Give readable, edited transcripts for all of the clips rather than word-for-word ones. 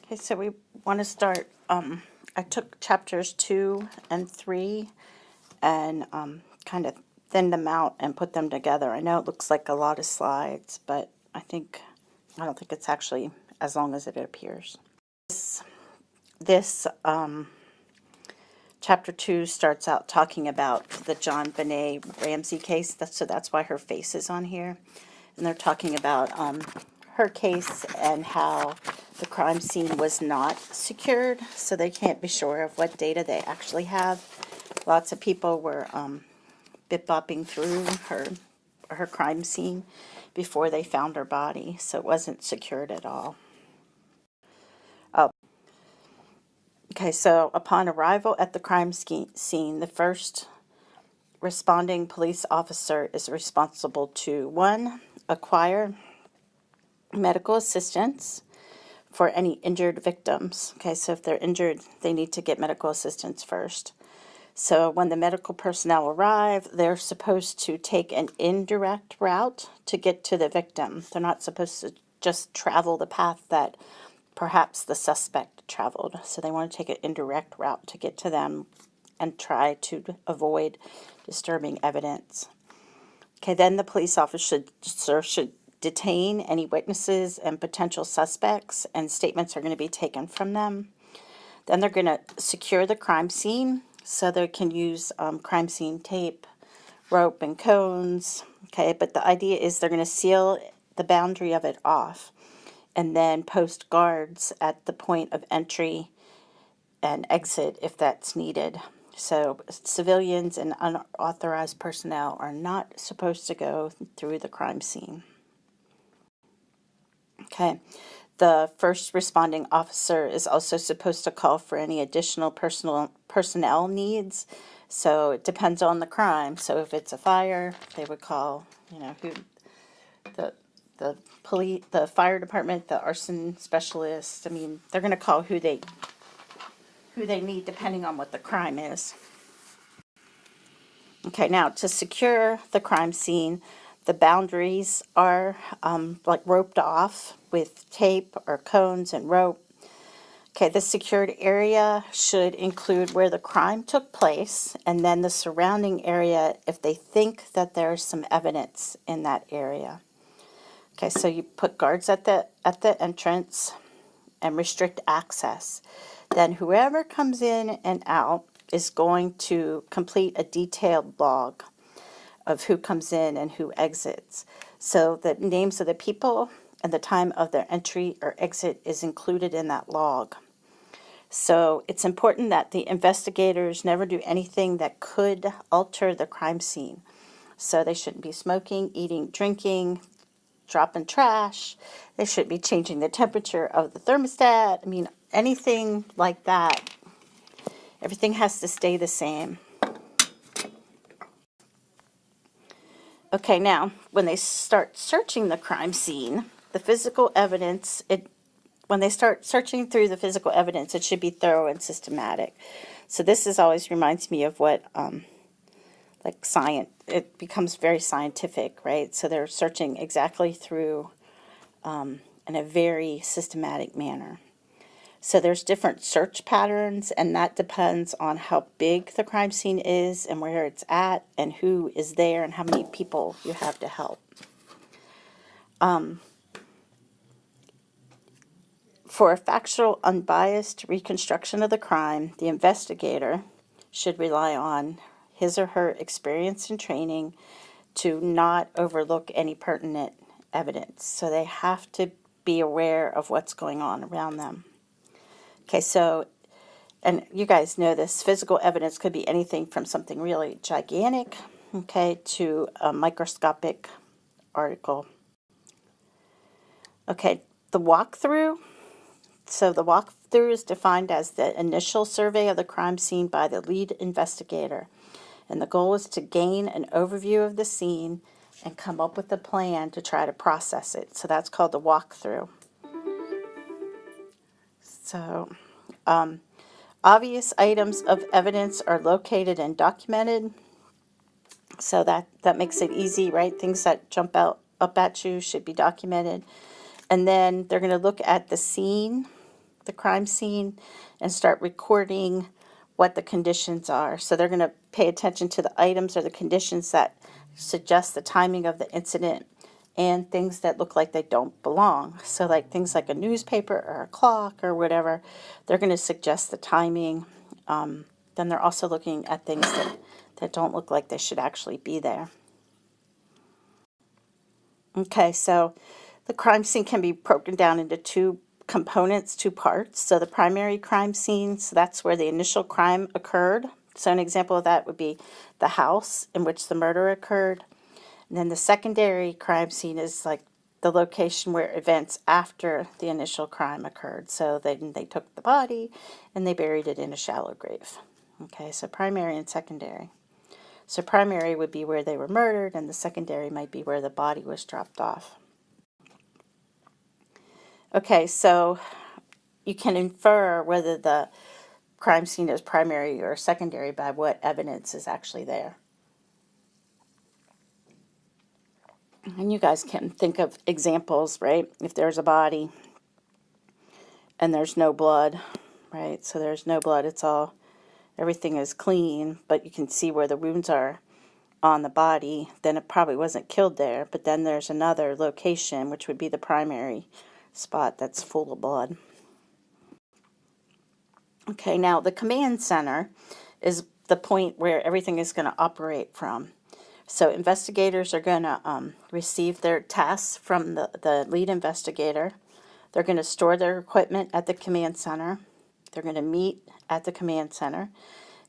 Okay, so we want to start, I took chapters 2 and 3 and kind of thinned them out and put them together. I know it looks like a lot of slides, but I don't think it's actually as long as it appears. This chapter 2 starts out talking about the John Benet Ramsey case. So that's why her face is on here. And they're talking about her case and how the crime scene was not secured, so they can't be sure of what data they actually have. Lots of people were bip-bopping through her crime scene before they found her body, so it wasn't secured at all. Oh, okay, so upon arrival at the crime scene, the first responding police officer is responsible to 1. Acquire medical assistance for any injured victims. Okay, so if they're injured, they need to get medical assistance first. So when the medical personnel arrive, they're supposed to take an indirect route to get to the victim. They're not supposed to just travel the path that perhaps the suspect traveled. So they want to take an indirect route to get to them and try to avoid disturbing evidence. Okay, then the police officer should detain any witnesses and potential suspects, and statements are going to be taken from them. Then they're going to secure the crime scene, so they can use crime scene tape, rope, and cones. Okay, but the idea is they're going to seal the boundary of it off and then post guards at the point of entry and exit if that's needed. So civilians and unauthorized personnel are not supposed to go through the crime scene. Okay. The first responding officer is also supposed to call for any additional personnel needs. So it depends on the crime. So if it's a fire, they would call, the police, the fire department, the arson specialist. I mean, they're going to call who they need depending on what the crime is. Okay, now to secure the crime scene, the boundaries are like roped off with tape or cones and rope. Okay, the secured area should include where the crime took place and then the surrounding area if they think that there's some evidence in that area. Okay, so you put guards at the entrance and restrict access. Then whoever comes in and out is going to complete a detailed log of who comes in and who exits. So the names of the people and the time of their entry or exit is included in that log. So it's important that the investigators never do anything that could alter the crime scene. So they shouldn't be smoking, eating, drinking, dropping trash. They shouldn't be changing the temperature of the thermostat. I mean, anything like that. Everything has to stay the same. Okay, now, when they start searching the crime scene, the physical evidence, when they start searching through the physical evidence, it should be thorough and systematic. So this always reminds me of what, like science, it becomes very scientific, right? So they're searching exactly through in a very systematic manner. So there's different search patterns, and that depends on how big the crime scene is and where it's at and who is there and how many people you have to help. For a factual, unbiased reconstruction of the crime, the investigator should rely on his or her experience and training to not overlook any pertinent evidence. So they have to be aware of what's going on around them. Okay, so, and you guys know this, physical evidence could be anything from something really gigantic, okay, to a microscopic article. Okay, the walkthrough. So the walkthrough is defined as the initial survey of the crime scene by the lead investigator. And the goal is to gain an overview of the scene and come up with a plan to try to process it. So that's called the walkthrough. So, obvious items of evidence are located and documented. So that makes it easy, right? Things that jump up at you should be documented. And then they're going to look at the scene, the crime scene and start recording what the conditions are. So they're going to pay attention to the items or the conditions that suggest the timing of the incident and things that look like they don't belong. So like things like a newspaper or a clock or whatever, they're going to suggest the timing. Then they're also looking at things that don't look like they should actually be there. Okay, so the crime scene can be broken down into two components, two parts. So the primary crime scene, so that's where the initial crime occurred. So an example of that would be the house in which the murder occurred. And then the secondary crime scene is like the location where events after the initial crime occurred. So then they took the body and they buried it in a shallow grave. Okay, so primary and secondary. So primary would be where they were murdered, and the secondary might be where the body was dropped off. Okay, so you can infer whether the crime scene is primary or secondary by what evidence is actually there. And you guys can think of examples, right? If there's a body and there's no blood, right? So there's no blood, everything is clean, but you can see where the wounds are on the body, then it probably wasn't killed there. But then there's another location, which would be the primary spot that's full of blood. Okay, now the command center is the point where everything is going to operate from. So investigators are going to receive their tasks from the lead investigator. They're going to store their equipment at the command center. They're going to meet at the command center.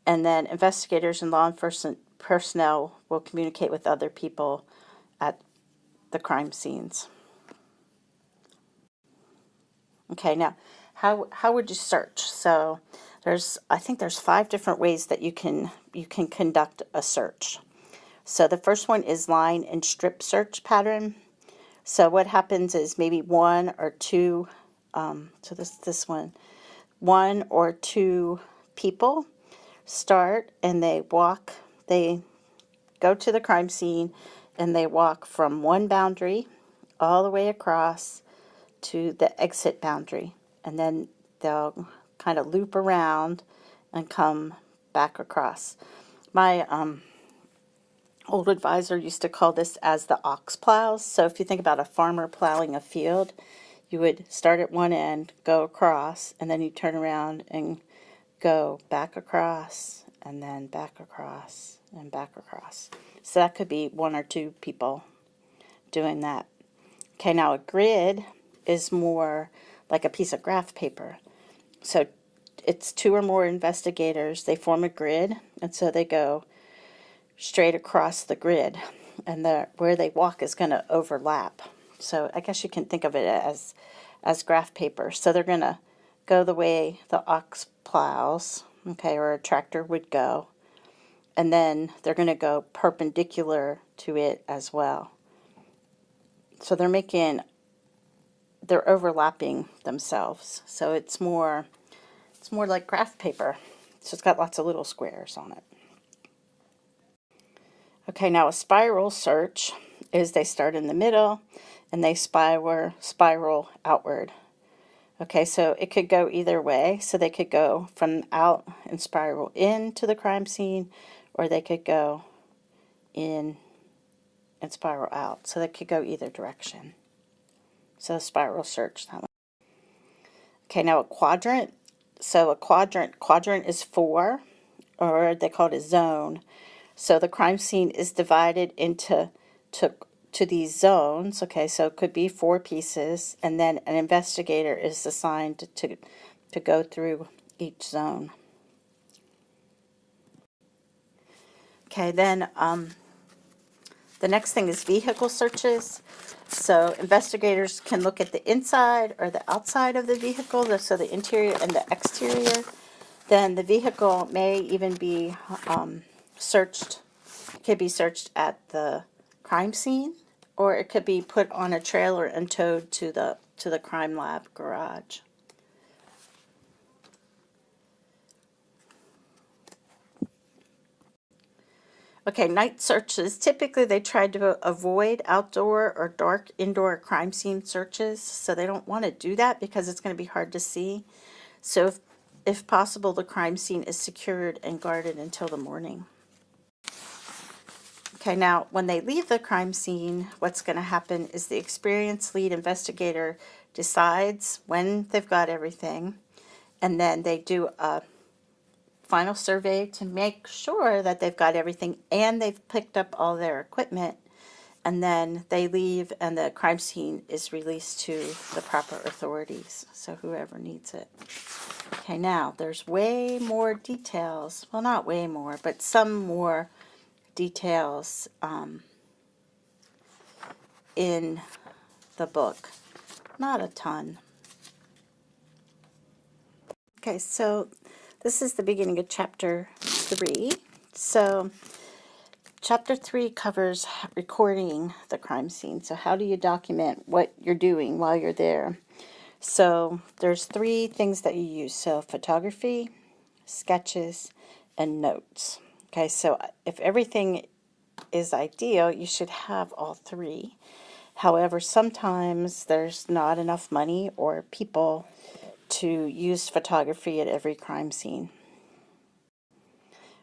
And then investigators and law enforcement personnel will communicate with other people at the crime scenes. Okay, now how would you search? So I think there's 5 different ways that you can conduct a search. So the first one is line and strip search pattern. So what happens is maybe one or two, so this one or two people start and they go to the crime scene and they walk from one boundary all the way across to the exit boundary. And then they'll kind of loop around and come back across. My old advisor used to call this as the ox plows. So if you think about a farmer plowing a field, you would start at one end, go across, and then you turn around and go back across, and then back across, and back across. So that could be one or two people doing that. Okay, now a grid is more like a piece of graph paper. So it's 2 or more investigators. They form a grid, and so they go straight across the grid, and where they walk is going to overlap. So I guess you can think of it as graph paper. So they're going to go the way the ox plows, okay, or a tractor would go, and then they're going to go perpendicular to it as well. So they're overlapping themselves. So it's more like graph paper. So it's got lots of little squares on it. Okay, now a spiral search is they start in the middle and they spiral outward. Okay, so it could go either way. So they could go from out and spiral into the crime scene, or they could go in and spiral out. So they could go either direction. So spiral search that one. Okay, now a quadrant. So a quadrant is 4, or they call it a zone. So the crime scene is divided into these zones. Okay, so it could be 4 pieces, and then an investigator is assigned to go through each zone. Okay, then the next thing is vehicle searches. So investigators can look at the inside or the outside of the vehicle, so the interior and the exterior. Then the vehicle may even be searched. It could be searched at the crime scene, or it could be put on a trailer and towed to the crime lab garage. Okay, night searches. Typically, they try to avoid outdoor or dark indoor crime scene searches, so they don't want to do that because it's going to be hard to see. So, if possible, the crime scene is secured and guarded until the morning. Okay, now when they leave the crime scene, what's going to happen is the experienced lead investigator decides when they've got everything, and then they do a final survey to make sure that they've got everything and they've picked up all their equipment, and then they leave and the crime scene is released to the proper authorities, so whoever needs it. Okay, now there's way more details, well, not way more, but some more details in the book. Not a ton. Okay, so this is the beginning of chapter 3. So chapter 3 covers recording the crime scene. So how do you document what you're doing while you're there? So there's 3 things that you use. So photography, sketches, and notes. Okay, so if everything is ideal, you should have all 3. However, sometimes there's not enough money or people to use photography at every crime scene.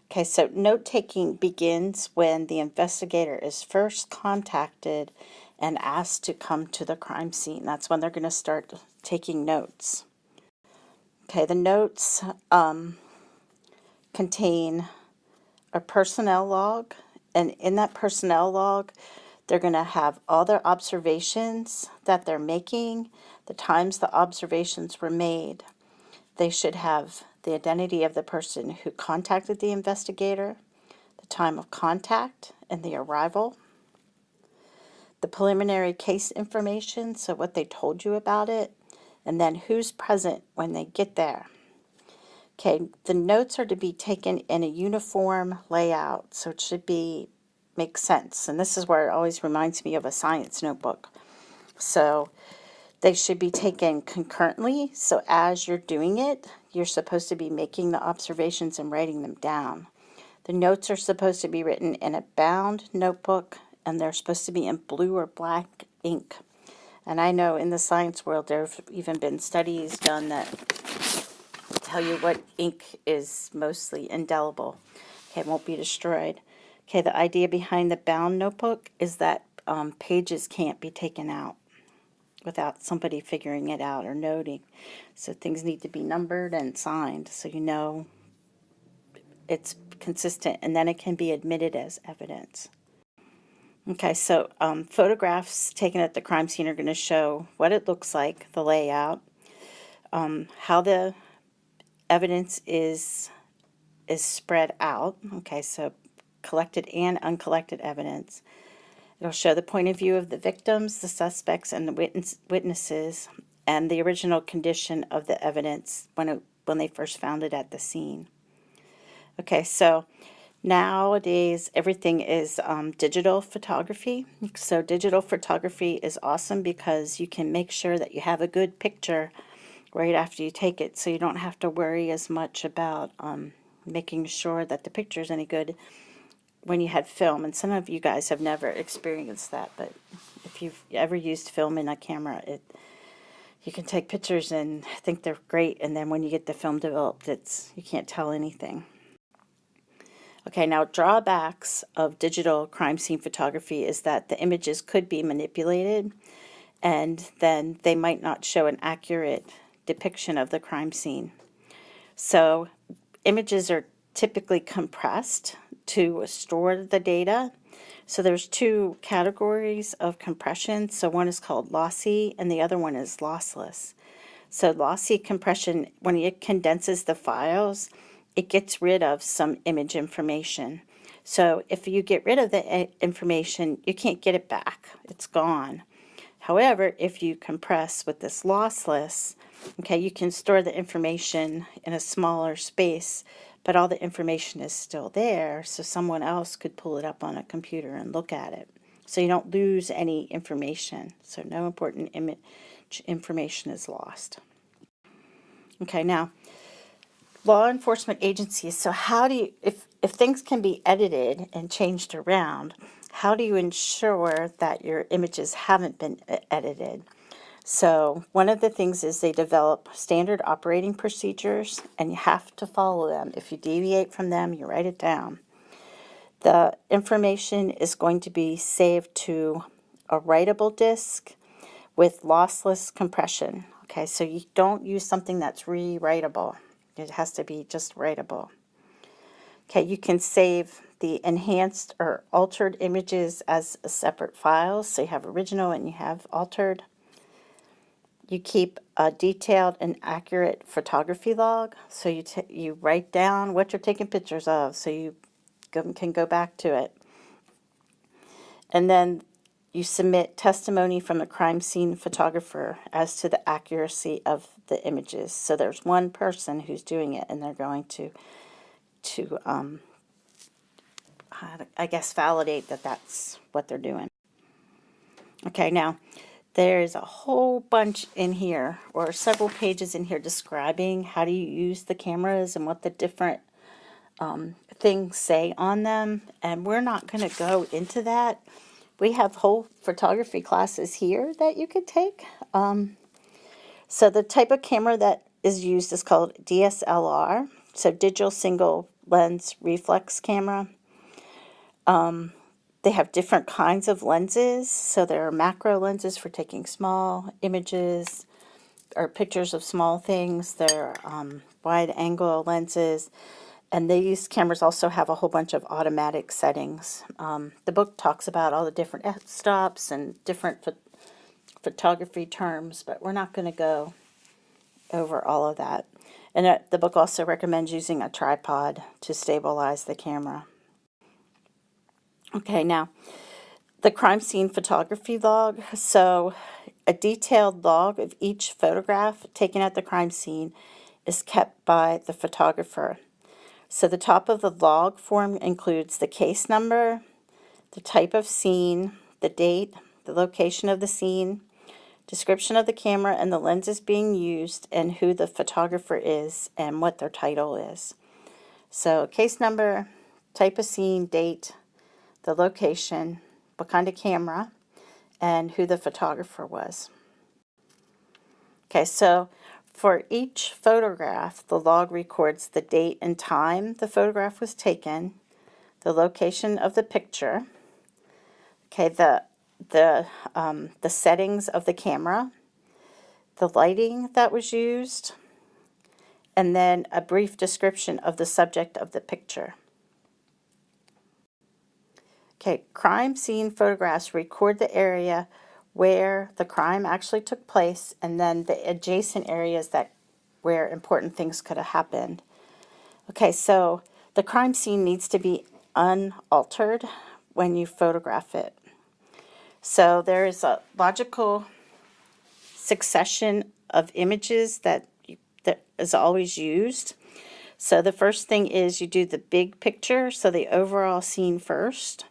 Okay, so note-taking begins when the investigator is first contacted and asked to come to the crime scene. That's when they're going to start taking notes. Okay, the notes contain a personnel log, and in that personnel log, they're going to have all their observations that they're making, the times the observations were made. They should have the identity of the person who contacted the investigator, the time of contact and the arrival, the preliminary case information, so what they told you about it, and then who's present when they get there. Okay, the notes are to be taken in a uniform layout, so it should make sense. And this is where it always reminds me of a science notebook. So they should be taken concurrently, so as you're doing it, you're supposed to be making the observations and writing them down. The notes are supposed to be written in a bound notebook, and they're supposed to be in blue or black ink. And I know in the science world there have even been studies done that tell you what ink is mostly indelible. Okay, it won't be destroyed. Okay, the idea behind the bound notebook is that pages can't be taken out without somebody figuring it out or noting. So things need to be numbered and signed so you know it's consistent, and then it can be admitted as evidence. Okay, so photographs taken at the crime scene are going to show what it looks like, the layout, how the evidence is spread out. Okay, so collected and uncollected evidence. It'll show the point of view of the victims, the suspects, and the witnesses, and the original condition of the evidence when they first found it at the scene. Okay, so nowadays everything is digital photography. So digital photography is awesome because you can make sure that you have a good picture right after you take it, so you don't have to worry as much about making sure that the picture is any good when you had film. And some of you guys have never experienced that, but if you've ever used film in a camera, you can take pictures and think they're great, and then when you get the film developed, you can't tell anything. Okay, now drawbacks of digital crime scene photography is that the images could be manipulated, and then they might not show an accurate depiction of the crime scene. So images are typically compressed to store the data. So there's 2 categories of compression. So one is called lossy and the other one is lossless. So lossy compression, when it condenses the files, it gets rid of some image information. So if you get rid of the information, you can't get it back. It's gone. However, if you compress with this lossless, okay, you can store the information in a smaller space, but all the information is still there, so someone else could pull it up on a computer and look at it. So you don't lose any information. So no important image information is lost. Okay, now law enforcement agencies. So how do you, if things can be edited and changed around, how do you ensure that your images haven't been edited? So one of the things is they develop standard operating procedures, and you have to follow them. If you deviate from them, you write it down. The information is going to be saved to a writable disk with lossless compression. Okay, so you don't use something that's rewritable. It has to be just writable. Okay, you can save the enhanced or altered images as a separate files. So you have original and you have altered. You keep a detailed and accurate photography log. So you write down what you're taking pictures of so you can go back to it. And then you submit testimony from the crime scene photographer as to the accuracy of the images. So there's one person who's doing it, and they're going to I guess, validate that that's what they're doing. Okay, now there's a whole bunch in here, or several pages in here, describing how do you use the cameras and what the different things say on them. And we're not going to go into that. We have whole photography classes here that you could take. So the type of camera that is used is called DSLR, so digital single lens reflex camera. They have different kinds of lenses. So there are macro lenses for taking small images or pictures of small things. There are wide angle lenses. And these cameras also have a whole bunch of automatic settings. The book talks about all the different f-stops and different photography terms, but we're not going to go over all of that. And the book also recommends using a tripod to stabilize the camera. Okay, now the crime scene photography log. So a detailed log of each photograph taken at the crime scene is kept by the photographer. So the top of the log form includes the case number, the type of scene, the date, the location of the scene, description of the camera and the lenses being used, and who the photographer is and what their title is. So case number, type of scene, date, the location, what kind of camera, and who the photographer was. Okay, so for each photograph, the log records the date and time the photograph was taken, the location of the picture, okay, the settings of the camera, the lighting that was used, and then a brief description of the subject of the picture. Okay, crime scene photographs record the area where the crime actually took place, and then the adjacent areas where important things could have happened. Okay, so the crime scene needs to be unaltered when you photograph it. So there is a logical succession of images that is always used. So the first thing is you do the big picture, so the overall scene first,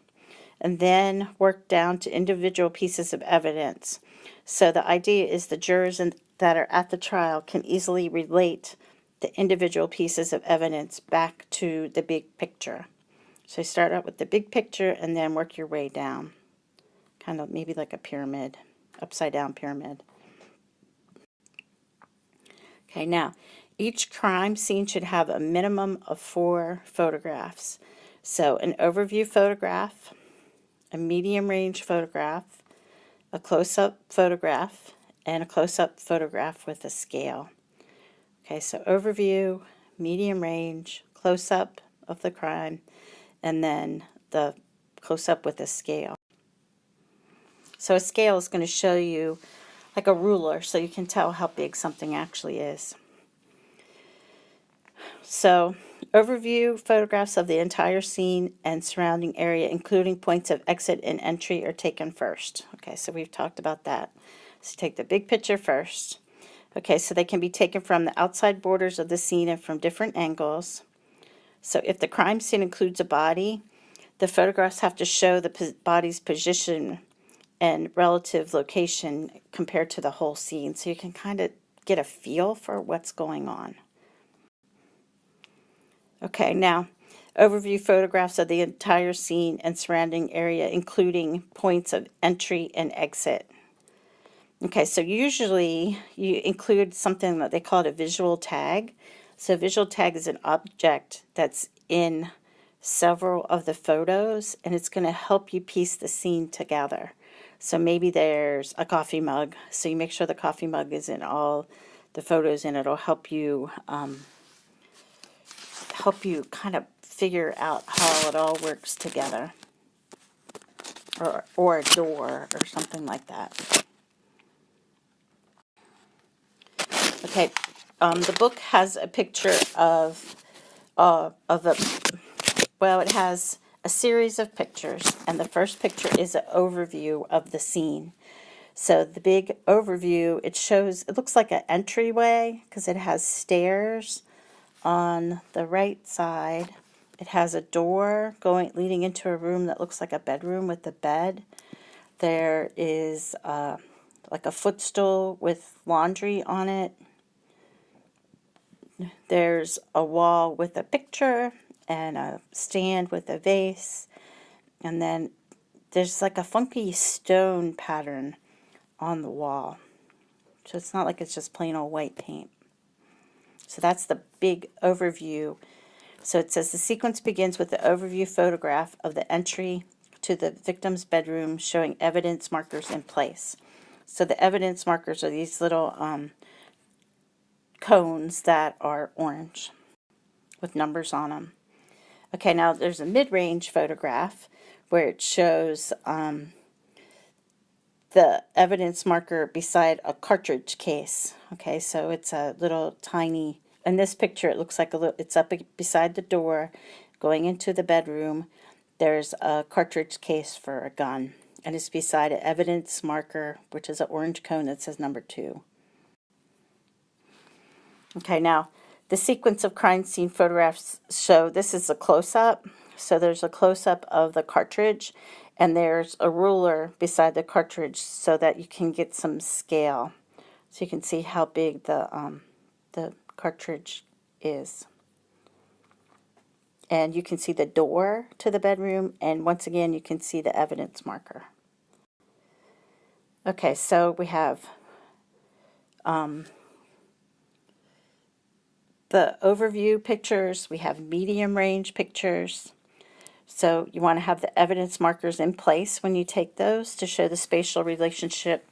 and then work down to individual pieces of evidence. So the idea is the jurors that are at the trial can easily relate the individual pieces of evidence back to the big picture. So you start out with the big picture and then work your way down, kind of maybe like a pyramid, upside down pyramid. Okay, now each crime scene should have a minimum of 4 photographs. So an overview photograph, a medium range photograph, a close-up photograph, and a close-up photograph with a scale. Okay, so overview, medium range, close-up of the crime, and then the close-up with a scale. So a scale is going to show you like a ruler, so you can tell how big something actually is. So overview photographs of the entire scene and surrounding area, including points of exit and entry, are taken first. Okay, so we've talked about that. So take the big picture first. Okay, so they can be taken from the outside borders of the scene and from different angles. So if the crime scene includes a body, the photographs have to show the body's position and relative location compared to the whole scene, so you can kind of get a feel for what's going on. Okay, now Overview photographs of the entire scene and surrounding area, including points of entry and exit. Okay, so usually you include something that they call it a visual tag. So a visual tag is an object that's in several of the photos, and it's going to help you piece the scene together. So maybe there's a coffee mug, so you make sure the coffee mug is in all the photos, and it'll help you kind of figure out how it all works together, or a door or something like that. Okay, the book has a picture of it has a series of pictures, and the first picture is an overview of the scene. So the big overview, it looks like an entryway because it has stairs on the right side. It has a door leading into a room that looks like a bedroom with a bed. There is like a footstool with laundry on it. There's a wall with a picture and a stand with a vase. And then there's like a funky stone pattern on the wall. So it's not like it's just plain old white paint. So that's the big overview. So it says the sequence begins with the overview photograph of the entry to the victim's bedroom showing evidence markers in place. So the evidence markers are these little cones that are orange with numbers on them. Okay, now there's a mid-range photograph where it shows the evidence marker beside a cartridge case. Okay, so it's a little tiny, in this picture it looks like it's up beside the door going into the bedroom. There's a cartridge case for a gun, and it's beside an evidence marker, which is an orange cone that says number 2. Okay, now the sequence of crime scene photographs show this is a close-up. So there's a close-up of the cartridge, and there's a ruler beside the cartridge so that you can get some scale. So you can see how big the cartridge is. And you can see the door to the bedroom, and once again you can see the evidence marker. Okay, so we have the overview pictures, we have medium range pictures. So you want to have the evidence markers in place when you take those to show the spatial relationship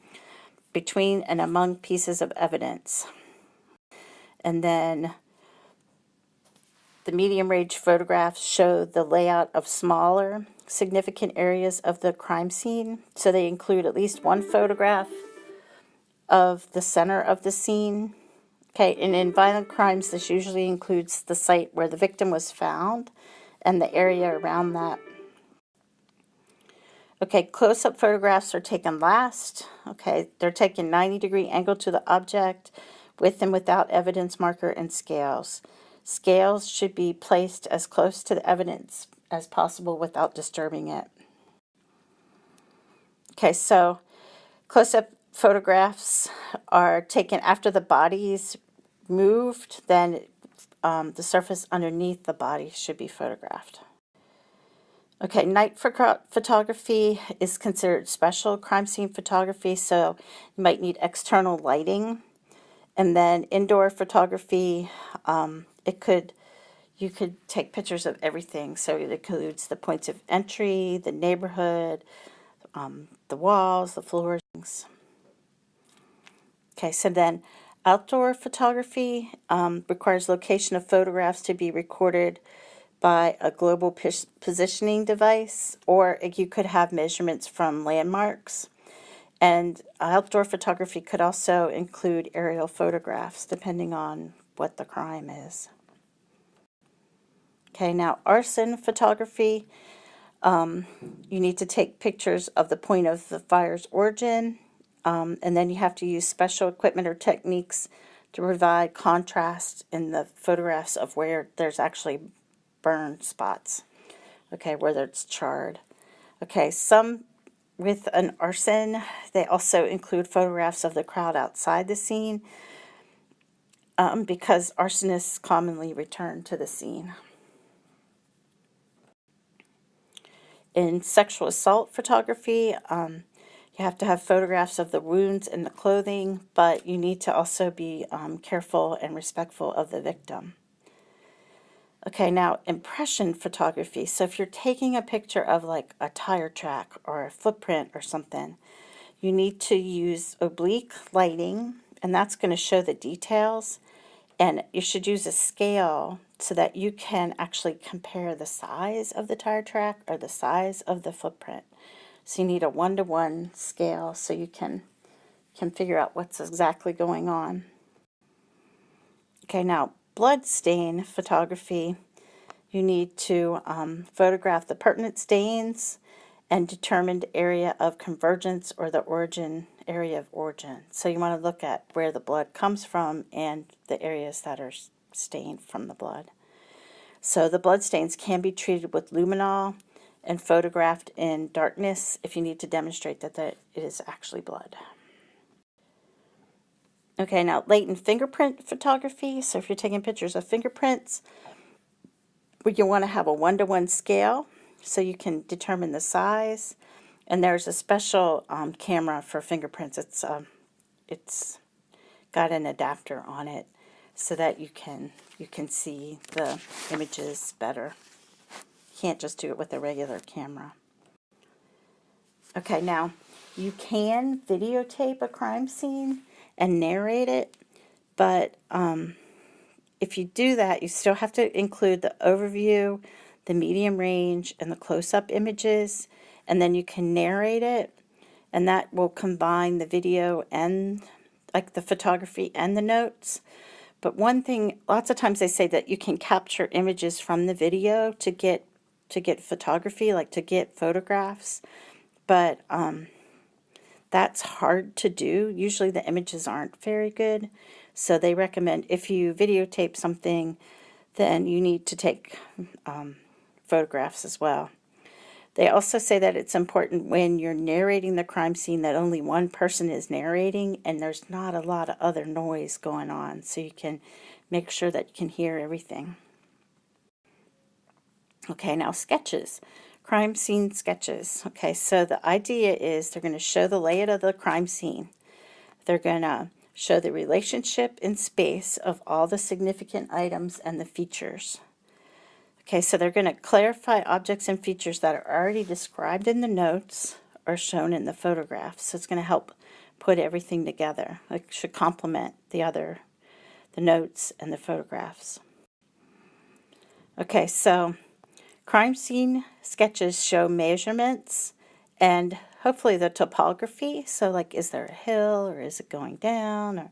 between and among pieces of evidence. And then the medium range photographs show the layout of smaller significant areas of the crime scene. So they include at least one photograph of the center of the scene. Okay, and in violent crimes, this usually includes the site where the victim was found and the area around that. Okay, close-up photographs are taken last. Okay, they're taken 90-degree angle to the object with and without evidence marker and scales. Scales should be placed as close to the evidence as possible without disturbing it. Okay, so close-up photographs are taken after the body's moved, then the surface underneath the body should be photographed. Okay, night photography is considered special crime scene photography, so you might need external lighting. And then indoor photography, you could take pictures of everything. So it includes the points of entry, the neighborhood, the walls, the floors. Okay, so then outdoor photography requires location of photographs to be recorded by a global positioning device, or you could have measurements from landmarks. And outdoor photography could also include aerial photographs, depending on what the crime is. Okay, now arson photography, you need to take pictures of the point of the fire's origin, and then you have to use special equipment or techniques to provide contrast in the photographs of where there's actually burn spots, okay, where it's charred. Okay, some with an arson, they also include photographs of the crowd outside the scene because arsonists commonly return to the scene. In sexual assault photography, you have to have photographs of the wounds and the clothing, but you need to also be careful and respectful of the victim. Okay, now impression photography. So if you're taking a picture of like a tire track or a footprint or something, you need to use oblique lighting, and that's going to show the details. And you should use a scale so that you can actually compare the size of the tire track or the size of the footprint. So you need a 1-to-1 scale so you can figure out what's exactly going on. Okay, now blood stain photography. You need to photograph the pertinent stains and determined area of convergence or the area of origin. So you want to look at where the blood comes from and the areas that are stained from the blood. So the blood stains can be treated with luminol and photographed in darkness if you need to demonstrate that it is actually blood. Okay, now latent fingerprint photography. So if you're taking pictures of fingerprints, you want to have a 1-to-1 scale so you can determine the size. And there's a special camera for fingerprints. It's got an adapter on it so that you can see the images better. You can't just do it with a regular camera. Okay, now you can videotape a crime scene and narrate it, but if you do that, you still have to include the overview, the medium range, and the close-up images, and then you can narrate it, and that will combine the video and like the photography and the notes. But one thing, lots of times they say that you can capture images from the video to get photography, like to get photographs, but that's hard to do. Usually the images aren't very good, so they recommend if you videotape something, then you need to take photographs as well. They also say that it's important when you're narrating the crime scene that only one person is narrating and there's not a lot of other noise going on, so you can make sure that you can hear everything. Okay, now sketches. Crime scene sketches. Okay, so the idea is they're going to show the layout of the crime scene. They're going to show the relationship in space of all the significant items and the features. Okay, so they're going to clarify objects and features that are already described in the notes or shown in the photographs. So it's going to help put everything together. It should complement the notes and the photographs. Okay, so crime scene sketches show measurements and hopefully the topography. So like, is there a hill or is it going down or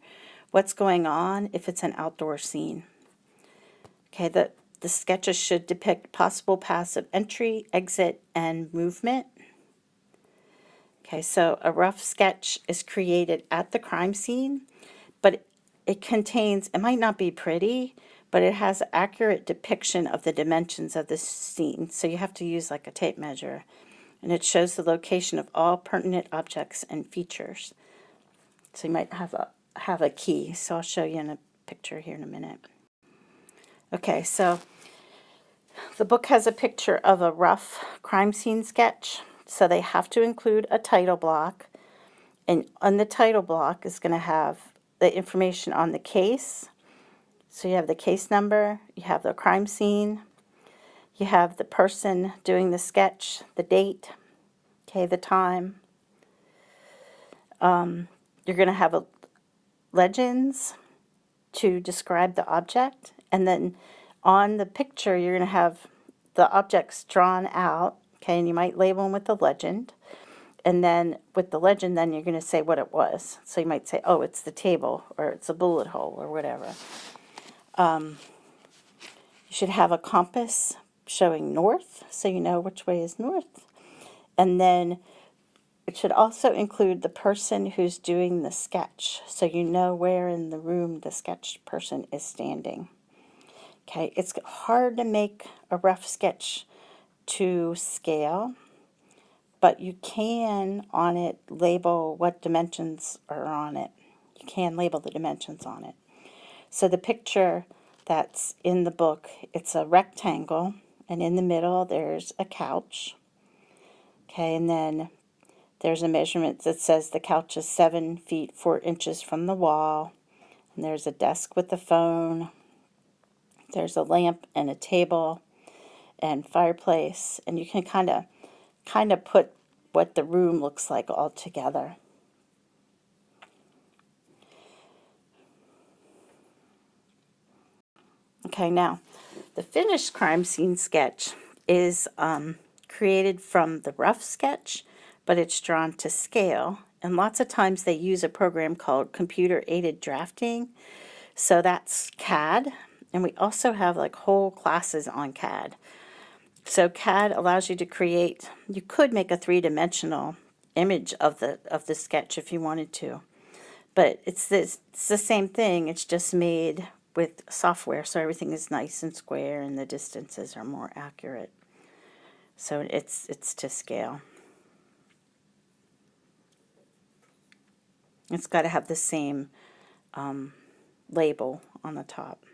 what's going on if it's an outdoor scene. Okay, the sketches should depict possible paths of entry, exit, and movement. Okay, so a rough sketch is created at the crime scene, but it might not be pretty, but it has accurate depiction of the dimensions of the scene. So you have to use like a tape measure, and it shows the location of all pertinent objects and features. So you might have a key. So I'll show you in a picture here in a minute. Okay, so the book has a picture of a rough crime scene sketch. So they have to include a title block, and on the title block is going to have the information on the case. So you have the case number, you have the crime scene, you have the person doing the sketch, the date, okay, the time. You're going to have legends to describe the object, and then on the picture you're going to have the objects drawn out, okay, and you might label them with the legend. And then with the legend, then you're going to say what it was. So you might say, oh, it's the table, or it's a bullet hole, or whatever. You should have a compass showing north, so you know which way is north. And then it should also include the person who's doing the sketch, so you know where in the room the sketch person is standing. Okay, it's hard to make a rough sketch to scale, but you can on it label what dimensions are on it. You can label the dimensions on it. So the picture that's in the book, it's a rectangle, and in the middle there's a couch. Okay, and then there's a measurement that says the couch is 7 feet 4 inches from the wall. And there's a desk with a phone. There's a lamp and a table and fireplace. And you can kind of put what the room looks like all together. Okay, now the finished crime scene sketch is created from the rough sketch, but it's drawn to scale. And lots of times they use a program called computer aided drafting. So that's CAD. And we also have like whole classes on CAD. So CAD allows you to create, you could make a three-dimensional image of the sketch if you wanted to. But it's the same thing, it's just made with software, so everything is nice and square and the distances are more accurate. So it's to scale. It's got to have the same label on the top.